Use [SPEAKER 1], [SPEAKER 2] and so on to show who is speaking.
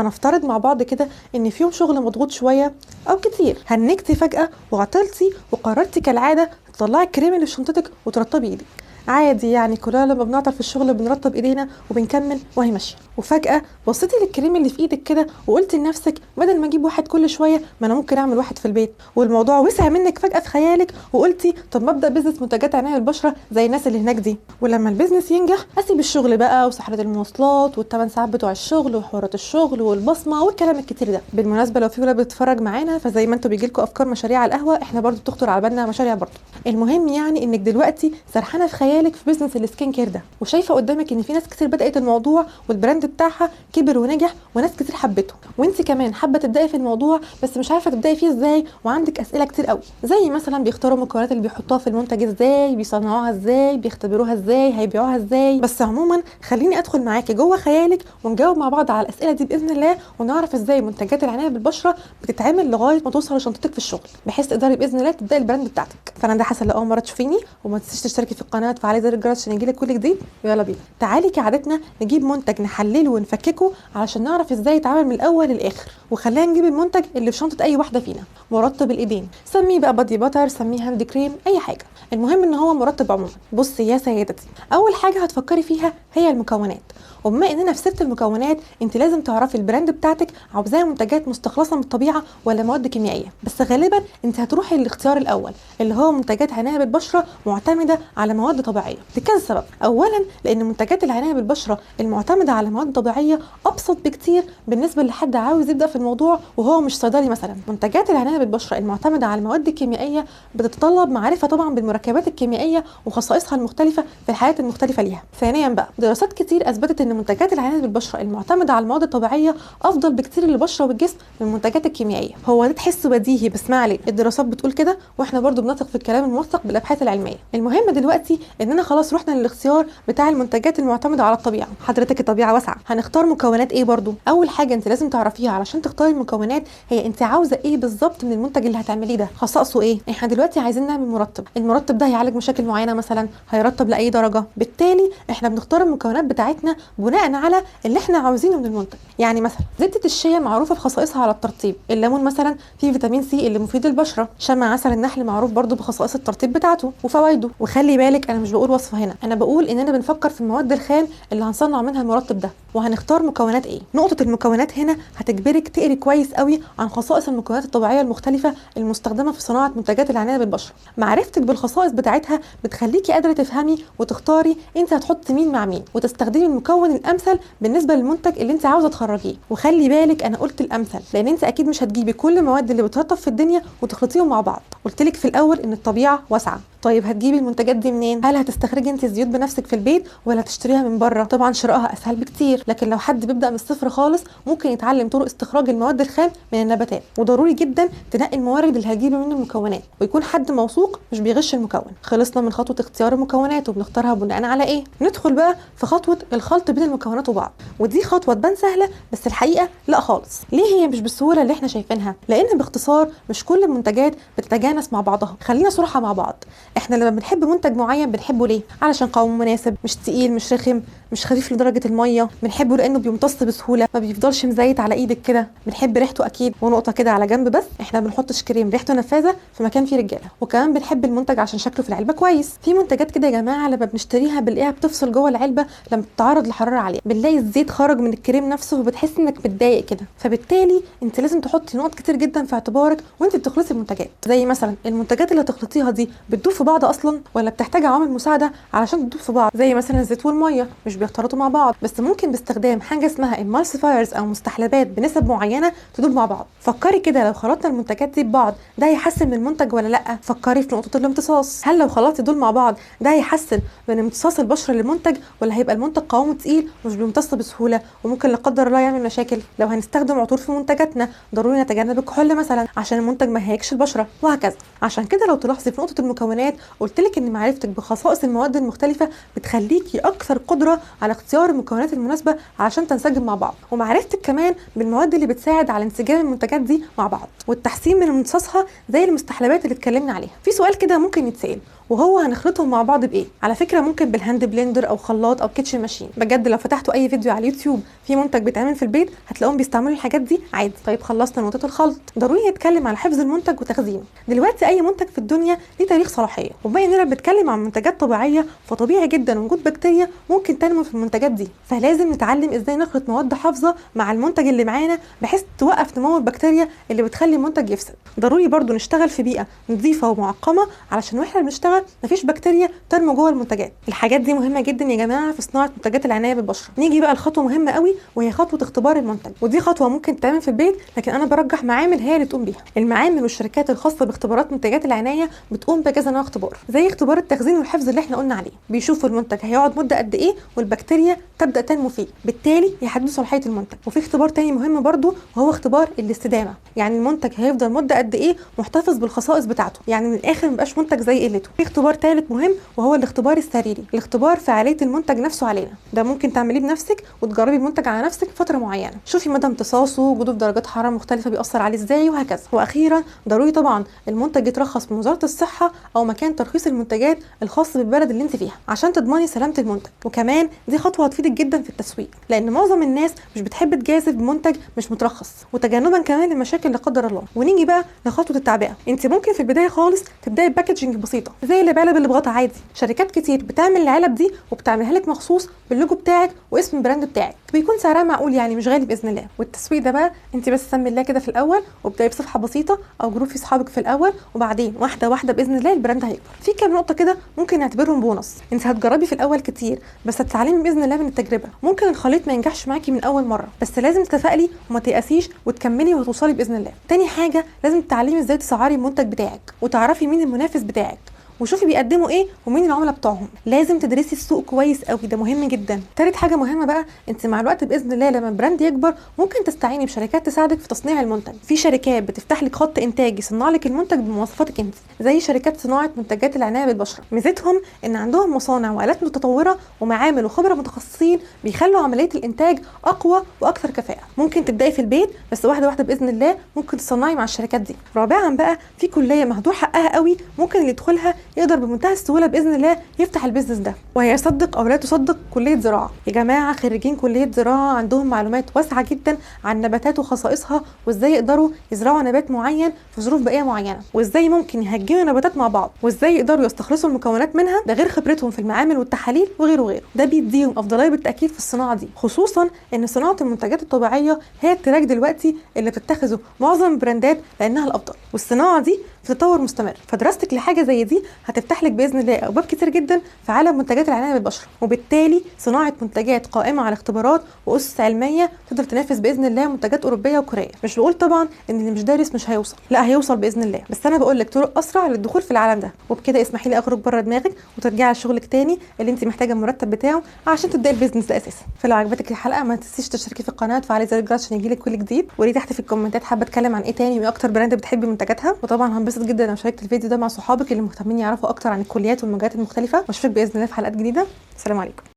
[SPEAKER 1] هنفترض مع بعض كده ان في يوم شغل مضغوط شويه او كتير، هنكتي فجاه وعطلتي وقررتي كالعاده تطلعي الكريم اللي في شنطتك وترطبي ايدك. عادي يعني، كلنا لما بنعطل في الشغل بنرطب ايدينا وبنكمل وهي ماشيه. وفجاه بصيتي للكريم اللي في ايدك كده وقلتي لنفسك بدل ما اجيب واحد كل شويه ما انا ممكن اعمل واحد في البيت. والموضوع وسع منك فجاه في خيالك وقلتي طب ما ابدا بيزنس منتجات عنايه بالبشره زي الناس اللي هناك دي، ولما البيزنس ينجح اسيب الشغل بقى وسحله المواصلات والثمان ساعات بتوع الشغل وحوارات الشغل والبصمه والكلام الكتير ده. بالمناسبه لو في ولاد بتتفرج معانا، فزي ما انتوا بيجيلكوا افكار مشاريع على القهوه، احنا برضو بتخطر على بالنا مشاريع برضو. المهم يعني انك دلوقتي سرحانه في خيالك في بيزنس السكين كير ده، وشايفه قدامك ان في ناس كتير بدات الموضوع والبراند بتاعها كبر ونجح وناس كتير حبته، وانت كمان حابه تبداي في الموضوع بس مش عارفه تبداي فيه ازاي، وعندك اسئله كتير قوي زي مثلا بيختاروا المكونات اللي بيحطوها في المنتج ازاي، بيصنعوها ازاي، بيختبروها ازاي، هيبيعوها ازاي. بس عموما خليني ادخل معاكي جوه خيالك ونجاوب مع بعض على الاسئله دي باذن الله، ونعرف ازاي منتجات العنايه بالبشره بتتعمل لغايه ما توصل لشنطتك في الشغل، بحيث تقدري باذن الله تبداي البراند بتاعتك. فانا ده حسن، لو اول مره تشوفيني وما تنسيش تشتركي في القناه وتفعلي زر الجرس عشان يجيلك كل جديد. يلا بينا، تعالي كعادتنا نجيب منتج نحلله ونفككه علشان نعرف ازاي يتعامل من الاول للاخر. وخلينا نجيب المنتج اللي في شنطه اي واحده فينا، مرطب الايدين، سميه بقى بادي باتر، سميه هاند كريم، اي حاجه، المهم ان هو مرطب عموما. بصي يا سيدتي، اول حاجه هتفكري فيها هي المكونات، وبما اننا في سيره المكونات انت لازم تعرفي البراند بتاعتك عاوزاها منتجات مستخلصه من الطبيعه ولا مواد كيميائيه. بس غالبا انت هتروحي للاختيار الاول اللي هو منتجات عنايه بالبشره معتمده على مواد طبيعيه لكذا سبب. اولا لان منتجات العنايه بالبشره المعتمده على مواد طبيعيه ابسط بكتير بالنسبه لحد عاوز يبدا في الموضوع وهو مش صيدلي مثلا. منتجات العنايه بالبشره المعتمده على المواد الكيميائيه بتتطلب معرفه طبعا بالمركبات الكيميائيه وخصائصها المختلفه في الحالات المختلفه ليها. ثانيا بقى دراسات كتير اثبتت ان منتجات العنايه بالبشره المعتمده على المواد الطبيعيه افضل بكتير للبشره والجسم من المنتجات الكيميائيه. هو ده تحسه بديهي بس ما عليه، الدراسات بتقول كده واحنا برضو بنثق في الكلام الموثق بالابحاث العلميه. المهم دلوقتي اننا خلاص رحنا للاختيار بتاع المنتجات المعتمده على الطبيعه. حضرتك الطبيعه واسعه، هنختار مكونات ايه؟ برضو اول حاجه انت لازم تعرفيها علشان تختاري المكونات هي انت عاوزه ايه بالظبط من المنتج اللي هتعمليه ده، خصائصه ايه. احنا دلوقتي عايزين نعمل مرطب، المرطب ده هيعالج مشاكل معينه مثلا، هيرطب لاي درجه، بالتالي احنا بنختار المكونات بتاعتنا بناء على اللي احنا عاوزينه من المنتج. يعني مثلا زبده الشيا معروفه بخصائصها على الترطيب، الليمون مثلا فيه فيتامين سي اللي مفيد للبشره، شمع عسل النحل معروف برضو بخصائص الترطيب بتاعته وفوائده. وخلي بالك انا مش بقول وصفه هنا، انا بقول اننا بنفكر في المواد الخام اللي هنصنع منها المرطب ده وهنختار مكونات ايه. نقطه المكونات هنا هتجبرك تقري كويس قوي عن خصائص المكونات الطبيعيه المختلفه المستخدمه في صناعه منتجات العنايه بالبشره. معرفتك بالخصائص بتاعتها بتخليكي قادره تفهمي وتختاري انت هتحطي مين مع مين وتستخدمي المكون الامثل بالنسبه للمنتج اللي انت عاوزه تخرجيه. وخلي بالك انا قلت الامثل لان انت اكيد مش هتجيبي كل المواد اللي بترطب في الدنيا وتخلطيهم مع بعض. قلت لك في الاول ان الطبيعه واسعه. طيب هتجيبي المنتجات دي منين؟ هل هتستخرجي انت الزيوت بنفسك في البيت ولا هتشتريها من بره؟ طبعا شرائها اسهل بكتير، لكن لو حد بيبدا من الصفر خالص ممكن يتعلم طرق استخراج المواد الخام من النباتات. وضروري جدا تنقي الموارد اللي هتجيبي منه المكونات ويكون حد موثوق مش بيغش المكون. خلصنا من خطوه اختيار المكونات وبنختارها بناء على ايه. ندخل بقى في خطوه الخلط بين المكونات وبعض، ودي خطوه تبان سهله بس الحقيقه لا خالص. ليه هي مش بالسهوله اللي احنا شايفينها؟ لان باختصار مش كل المنتجات بتتجانس مع بعضها. خلينا صراحه مع بعض، احنا لما بنحب منتج معين بنحبه ليه؟ علشان قوامه مناسب، مش تقيل، مش رخم، مش خفيف لدرجه الميه، بنحبه لانه بيمتص بسهوله، ما بيفضلش مزيت على ايدك كده، بنحب ريحته اكيد. ونقطه كده على جنب بس، احنا بنحطش كريم ريحته نفاذه في مكان فيه رجاله. وكمان بنحب المنتج عشان شكله في العلبه كويس. في منتجات كده يا جماعه لما بنشتريها بنلاقيها بتفصل جوه العلبه لما بتتعرض لحراره عاليه، بنلاقي الزيت خرج من الكريم نفسه وبتحس انك متضايق كده. فبالتالي انت لازم تحطي نقط كتير جدا في اعتبارك وانت بتخلطي المنتجات. زي مثلا المنتجات اللي هتخلطيها دي بتدوب في بعض اصلا ولا بتحتاج عوامل مساعده علشان تدوب في بعض، زي مثلا الزيت والميه مش بيختلطوا مع بعض، بس ممكن باستخدام حاجه اسمها emulsifiers او مستحلبات بنسب معينه تدوب مع بعض. فكري كده لو خلطنا المنتجات دي ببعض ده هيحسن من المنتج ولا لا؟ فكري في نقطه الامتصاص، هل لو خلطتي دول مع بعض ده هيحسن من امتصاص البشره للمنتج ولا هيبقى المنتج قوامه تقيل ومش بيمتص بسهوله وممكن لا قدر الله يعمل مشاكل؟ لو هنستخدم عطور في منتجاتنا ضروري نتجنب الكحول مثلا عشان المنتج ما يهيكش البشره، وهكذا. عشان كده لو تلاحظي في نقطه المكونات قلت لك ان معرفتك بخصائص المواد المختلفه بتخليكي اكثر قدره على اختيار المكونات المناسبه علشان تنسجم مع بعض، ومعرفتك كمان بالمواد اللي بتساعد على انسجام المنتجات دي مع بعض والتحسين من امتصاصها زي المستحلبات اللي اتكلمنا عليها. في سؤال كده ممكن يتسال وهو هنخلطهم مع بعض بايه؟ على فكره ممكن بالهاند بلندر او خلاط او كيتشن ماشين. بجد بجد لو فتحتوا اي فيديو على اليوتيوب في منتج بيتعمل في البيت هتلاقوهم بيستعملوا الحاجات دي عادي. طيب خلصنا نقطه الخلط، ضروري نتكلم على حفظ المنتج وتخزينه. دلوقتي اي منتج في الدنيا ليه تاريخ صلاحيه، وبما اننا بنتكلم عن منتجات طبيعيه فطبيعي جدا وجود بكتيريا ممكن تنمو في المنتجات دي، فلازم نتعلم ازاي نخلط مواد حافظه مع المنتج اللي معانا بحيث توقف نمو البكتيريا اللي بتخلي المنتج يفسد. ضروري برضو نشتغل في بيئه نظيفه ومعقمه علشان واحنا بنشتغل مفيش بكتيريا تنمو جوه المنتجات. الحاجات دي مهمه جدا يا جماعه في صناعه منتجات العنايه بالبشره. نيجي بقى لخطوه مهمه قوي وهي خطوه اختبار المنتج، ودي خطوه ممكن تعمل في البيت لكن انا برجح معامل هي اللي تقوم بيها. المعامل والشركات الخاصه باختبارات منتجات العنايه بتقوم بكذا نوع اختبار، زي اختبار التخزين والحفظ اللي احنا قلنا عليه. بيشوفوا المنتج هيقعد مده قد ايه والبكتيريا تبدا تنمو فيه، بالتالي يحددوا صلاحيه المنتج. وفي اختبار تاني مهم برضو وهو اختبار الاستدامه، يعني المنتج هيفضل مده قد ايه محتفظ بالخصائص بتاعته، يعني من الاخر مبقاش منتج زي قلته. في اختبار ثالث مهم وهو الاختبار السريري، الاختبار فعاليه المنتج نفسه علينا. ده ممكن تعمليه بنفسك وتجربي المنتج على نفسك فتره معينه، شوفي مدى امتصاصه، وجوده في درجات حراره مختلفه بيأثر عليه ازاي، وهكذا. واخيرا ضروري طبعا المنتج يترخص من وزاره الصحه او مكان ترخيص المنتجات الخاص بالبلد اللي انت فيها عشان تضمني سلامه المنتج. وكمان دي خطوه هتفيدك جدا في التسويق، لان معظم الناس مش بتحب تجازف بمنتج مش مترخص، وتجنبا كمان للمشاكل لا قدر الله. ونيجي بقى لخطوه التعبئه. انت ممكن في البدايه خالص تبداي بباكجنج بسيطه زي العلب اللي بغطا عادي. شركات كتير بتعمل العلب دي وبتعملها لك مخصوص باللوجو بتاعك واسم البراند بتاعك، بيكون سعرها معقول يعني مش غالي باذن الله. والتسويق ده بقى انت بس سمي الله كده في الاول، وابداي بصفحه بسيطه او جروب في اصحابك في الاول، وبعدين واحده واحده باذن الله البراند هيكبر. في كام نقطه كده ممكن نعتبرهم بونص. انت هتجربي في الاول كتير بس هتتعلمي باذن الله من التجربه. ممكن الخليط ما ينجحش معاكي من اول مره، بس لازم تتفائلي وما تيأسيش وتكملي وهتوصلي باذن الله. تاني حاجه لازم تتعلمي ازاي تسعري المنتج بتاعك وتعرفي مين المنافس بتاعك، وشوفي بيقدموا ايه ومين العملاء بتوعهم. لازم تدرسي السوق كويس قوي، ده مهم جدا. تالت حاجه مهمه بقى، انت مع الوقت باذن الله لما البراند يكبر ممكن تستعيني بشركات تساعدك في تصنيع المنتج. في شركات بتفتح لك خط انتاج يصنع لك المنتج بمواصفاتك انت، زي شركات صناعه منتجات العنايه بالبشره. ميزتهم ان عندهم مصانع والات متطوره ومعامل وخبره متخصصين بيخلوا عمليه الانتاج اقوى واكثر كفاءه. ممكن تبداي في البيت بس واحده واحده باذن الله ممكن تصنعي مع الشركات دي. رابعا بقى في كليه مهدور حقها قوي ممكن اللي يدخلها يقدر بمنتهى السهوله باذن الله يفتح البيزنس ده، وهي صدق او لا تصدق كليه زراعه. يا جماعه خريجين كليه زراعه عندهم معلومات واسعه جدا عن النباتات وخصائصها، وازاي يقدروا يزرعوا نبات معين في ظروف بيئيه معينه، وازاي ممكن يهجنوا نباتات مع بعض، وازاي يقدروا يستخلصوا المكونات منها، ده غير خبرتهم في المعامل والتحاليل وغيره وغيره. ده بيديهم افضليه بالتاكيد في الصناعه دي، خصوصا ان صناعه المنتجات الطبيعيه هي التراك دلوقتي اللي بتتخذه معظم البراندات لانها الافضل، والصناعه دي في تطور مستمر. فدراستك لحاجه زي دي هتفتح لك باذن الله ابواب كتير جدا في عالم منتجات العنايه بالبشره، وبالتالي صناعه منتجات قائمه على اختبارات واسس علميه تقدر تنافس باذن الله منتجات اوروبيه وكوريه. مش بقول طبعا ان اللي مش دارس مش هيوصل، لا هيوصل باذن الله، بس انا بقول لك طرق اسرع للدخول في العالم ده. وبكده اسمحي لي اخرج بره دماغك وترجعي لشغلك تاني اللي انت محتاجه المرتب بتاعه عشان تبداي البيزنس ده اساسا. فلو عجبتك الحلقه ما تنسيش تشتركي في القناه وتفعلي زر الجرس عشان يجيلك كل جديد، وليه تحت في الكومنتات حابه اتكلم عن ايه تاني وايه اكتر براند بتحبي منتجاتها. وطبعا هنبسط جدا لو شاركت الفيديو ده مع صحابك اللي مهتمين يعرفوا اكتر عن الكليات والمجالات المختلفه. واشوفك باذن الله في حلقات جديده. السلام عليكم.